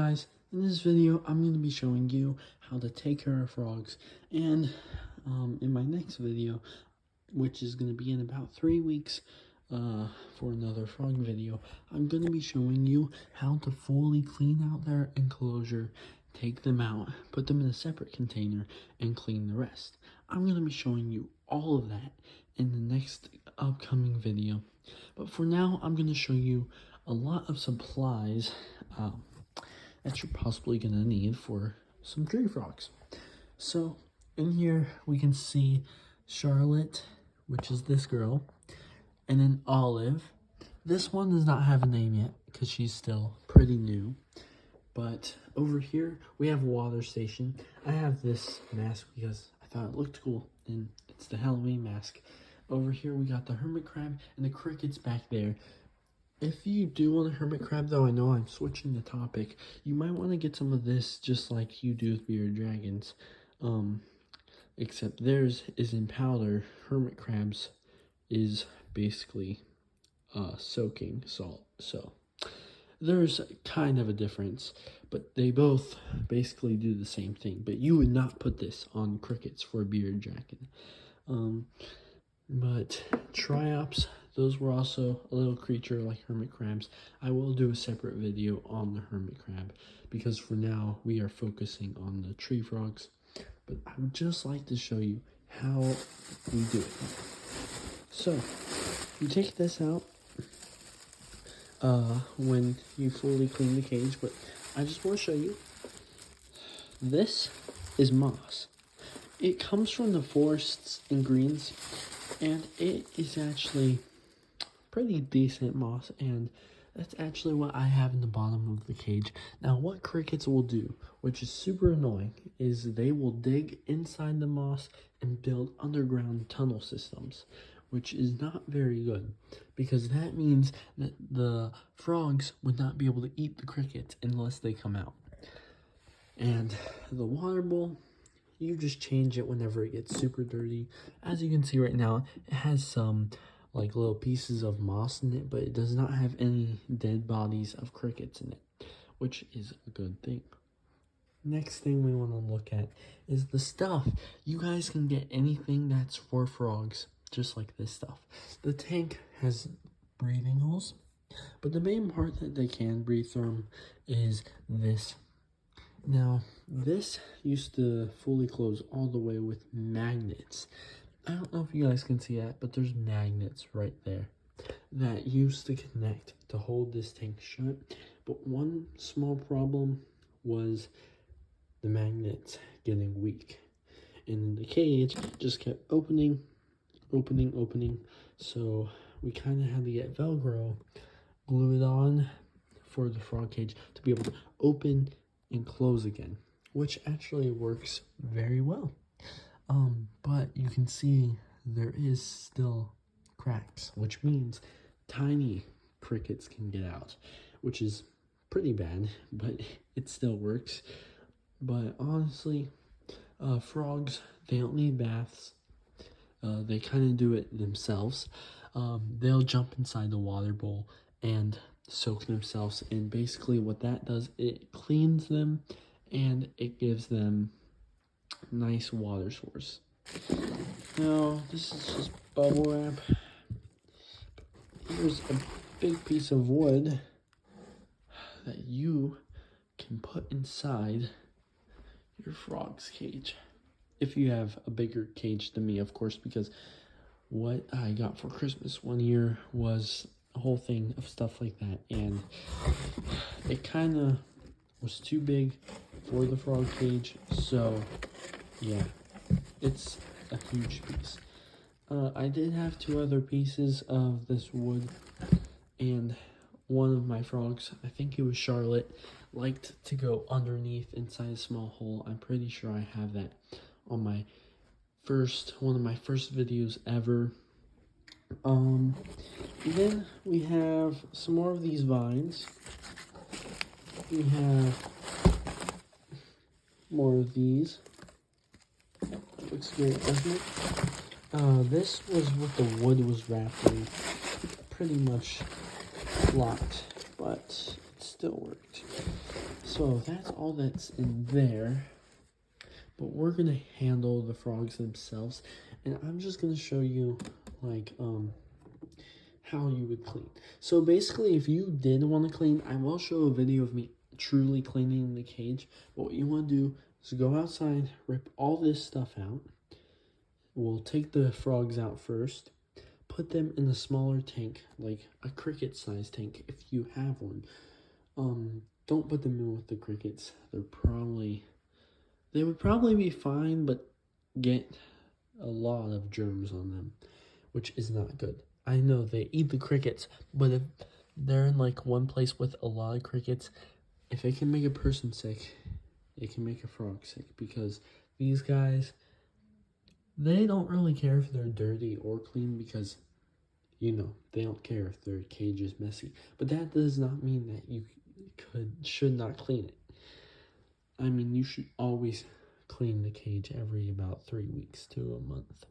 guys, in this video I'm going to be showing you how to take care of frogs, and in my next video, which is going to be in about 3 weeks for another frog video, I'm going to be showing you how to fully clean out their enclosure, take them out, put them in a separate container, and clean the rest. I'm going to be showing you all of that in the next upcoming video, but for now I'm going to show you a lot of supplies that you're possibly going to need for some tree frogs. So in here we can see Charlotte, which is this girl, and then Olive. This one does not have a name yet because she's still pretty new. But over here we have Water Station. I have this mask because I thought it looked cool, and it's the Halloween mask. Over here we got the hermit crab and the crickets back there. If you do want a hermit crab, though, I know I'm switching the topic, you might want to get some of this just like you do with bearded dragons. Except theirs is in powder. Hermit crabs is basically soaking salt. So there's kind of a difference, but they both basically do the same thing. But you would not put this on crickets for a bearded dragon. But triops, those were also a little creature like hermit crabs. I will do a separate video on the hermit crab because for now we are focusing on the tree frogs. But I would just like to show you how we do it. So you take this out when you fully clean the cage, but I just want to show you. This is moss. It comes from the forests and greens, and it is actually pretty decent moss, and that's actually what I have in the bottom of the cage. Now, what crickets will do, which is super annoying, is they will dig inside the moss and build underground tunnel systems, which is not very good, because that means that the frogs would not be able to eat the crickets unless they come out. And the water bowl, you just change it whenever it gets super dirty. As you can see right now, it has some like little pieces of moss in it, but it does not have any dead bodies of crickets in it, which is a good thing. Next thing we want to look at is the stuff. You guys can get anything that's for frogs, just like this stuff. The tank has breathing holes, but the main part that they can breathe through is this. Now, this used to fully close all the way with magnets. I don't know if you guys can see that, but there's magnets right there that used to connect to hold this tank shut. But one small problem was the magnets getting weak, and the cage just kept opening. So we kind of had to get Velcro, glue it on for the frog cage to be able to open and close again, which actually works very well. But you can see there is still cracks, which means tiny crickets can get out, which is pretty bad, but it still works. But honestly, frogs, they don't need baths. They kind of do it themselves. They'll jump inside the water bowl and soak themselves, and basically what that does, it cleans them and it gives them nice water source. Now, this is just bubble wrap. Here's a big piece of wood that you can put inside your frog's cage. If you have a bigger cage than me, of course, because what I got for Christmas one year was a whole thing of stuff like that, and it kind of was too big for the frog cage, so yeah, it's a huge piece. I did have 2 other pieces of this wood, and one of my frogs, I think it was Charlotte, liked to go underneath inside a small hole. I'm pretty sure I have that on my one of my first videos ever. Then we have some more of these vines. We have more of these. Looks great, doesn't it? This was what the wood was wrapped in. Pretty much flopped, but it still worked. So that's all that's in there. But we're gonna handle the frogs themselves, and I'm just gonna show you like how you would clean. So basically, if you did want to clean, I will show a video of me truly cleaning the cage. But what you want to do is go outside, rip all this stuff out. We'll take the frogs out first, put them in a smaller tank, like a cricket size tank if you have one. Don't put them in with the crickets. They would probably be fine, but get a lot of germs on them, which is not good. I know they eat the crickets, but if they're in like one place with a lot of crickets, if it can make a person sick, it can make a frog sick, because these guys, they don't really care if they're dirty or clean, because they don't care if their cage is messy. But that does not mean that you should not clean it. I mean, you should always clean the cage every about 3 weeks to a month.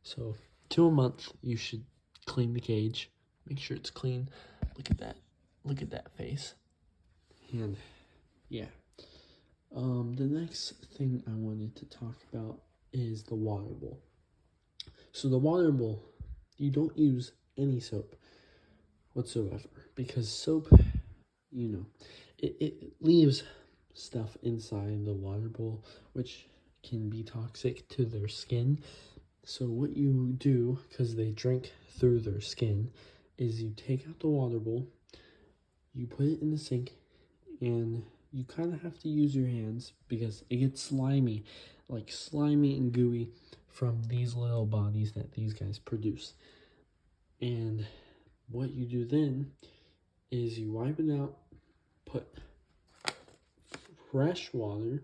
So to a month, you should clean the cage. Make sure it's clean. Look at that. Look at that face. And yeah. The next thing I wanted to talk about is the water bowl. So the water bowl, you don't use any soap whatsoever, because soap, it leaves stuff inside the water bowl which can be toxic to their skin. So what you do, because they drink through their skin, is you take out the water bowl, you put it in the sink, and you kind of have to use your hands because it gets slimy and gooey from these little bodies that these guys produce. And what you do then is you wipe it out, put fresh water.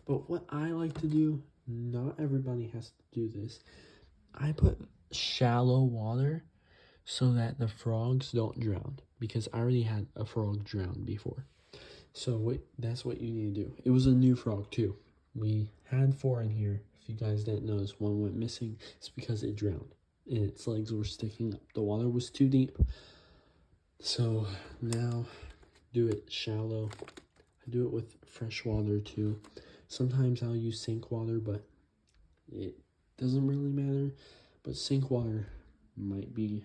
But what I like to do, not everybody has to do this, I put shallow water so that the frogs don't drown, because I already had a frog drown before. So that's what you need to do. It was a new frog too. We had 4 in here. If you guys didn't notice, one went missing. It's because it drowned and its legs were sticking up. The water was too deep. So now do it shallow. I do it with fresh water too. Sometimes I'll use sink water, but it doesn't really matter. But sink water might be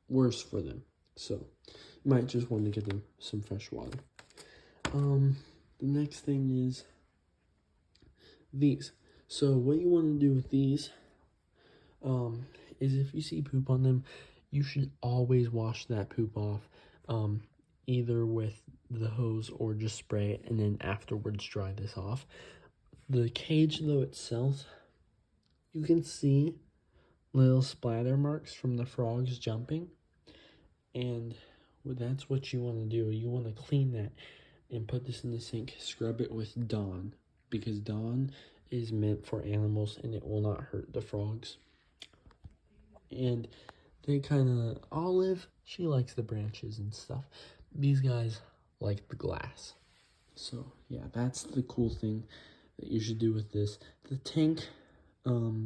worse for them. So you might just want to give them some fresh water. The next thing is these. So what you want to do with these is if you see poop on them, you should always wash that poop off, either with the hose or just spray it and then afterwards dry this off. The cage though itself, you can see little splatter marks from the frogs jumping, and that's what you want to do. You want to clean that and put this in the sink. Scrub it with Dawn, because Dawn is meant for animals and it will not hurt the frogs. And they kind of, Olive, she likes the branches and stuff. These guys like the glass. So yeah, that's the cool thing that you should do with this. The tank,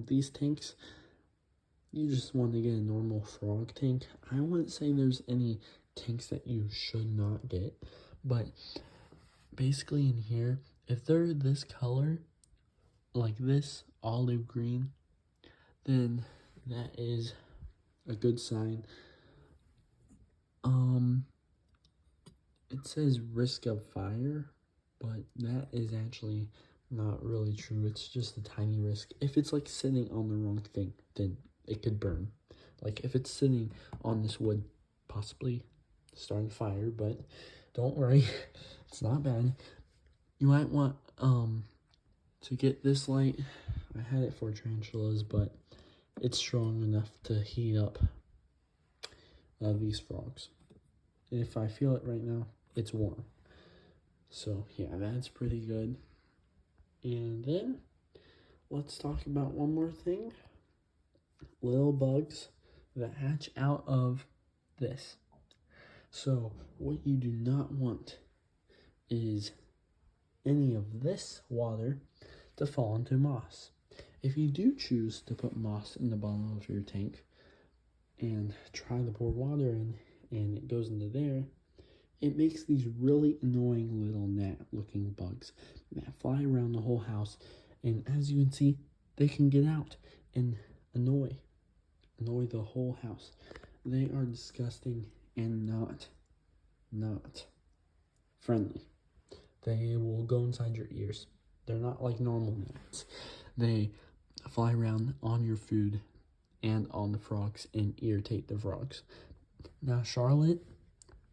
these tanks, you just want to get a normal frog tank. I wouldn't say there's any tanks that you should not get, but basically in here, if they're this color, like this olive green, then that is a good sign. It says risk of fire, but that is actually not really true. It's just a tiny risk. If it's like sitting on the wrong thing, then it could burn. Like if it's sitting on this wood, possibly starting a fire, but don't worry, it's not bad. You might want to get this light. I had it for tarantulas, but it's strong enough to heat up these frogs. And if I feel it right now, it's warm. So yeah, that's pretty good. And then let's talk about one more thing. Little bugs that hatch out of this. So what you do not want is any of this water to fall into moss. If you do choose to put moss in the bottom of your tank and try to pour water in and it goes into there, it makes these really annoying little gnat-looking bugs that fly around the whole house. And as you can see, they can get out and annoy the whole house. They are disgusting and not friendly. They will go inside your ears. They're not like normal gnats. They fly around on your food and on the frogs and irritate the frogs. Now, Charlotte,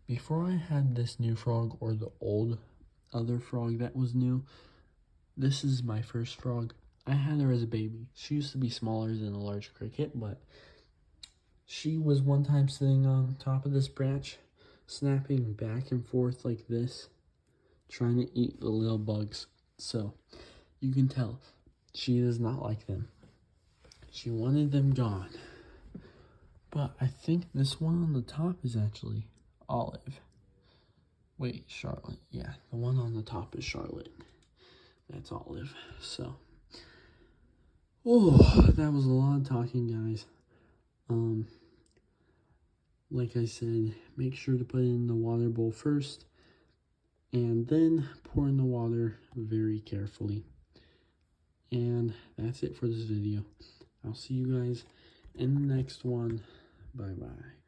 before I had this new frog or the old other frog that was new, this is my first frog. I had her as a baby. She used to be smaller than a large cricket, but she was one time sitting on top of this branch, snapping back and forth like this, trying to eat the little bugs. So you can tell she does not like them. She wanted them gone. But I think this one on the top is actually Olive. Wait, Charlotte. Yeah, the one on the top is Charlotte. That's Olive. So, oh, that was a lot of talking, guys. Like I said, make sure to put it in the water bowl first, and then pour in the water very carefully. And that's it for this video. I'll see you guys in the next one. Bye-bye.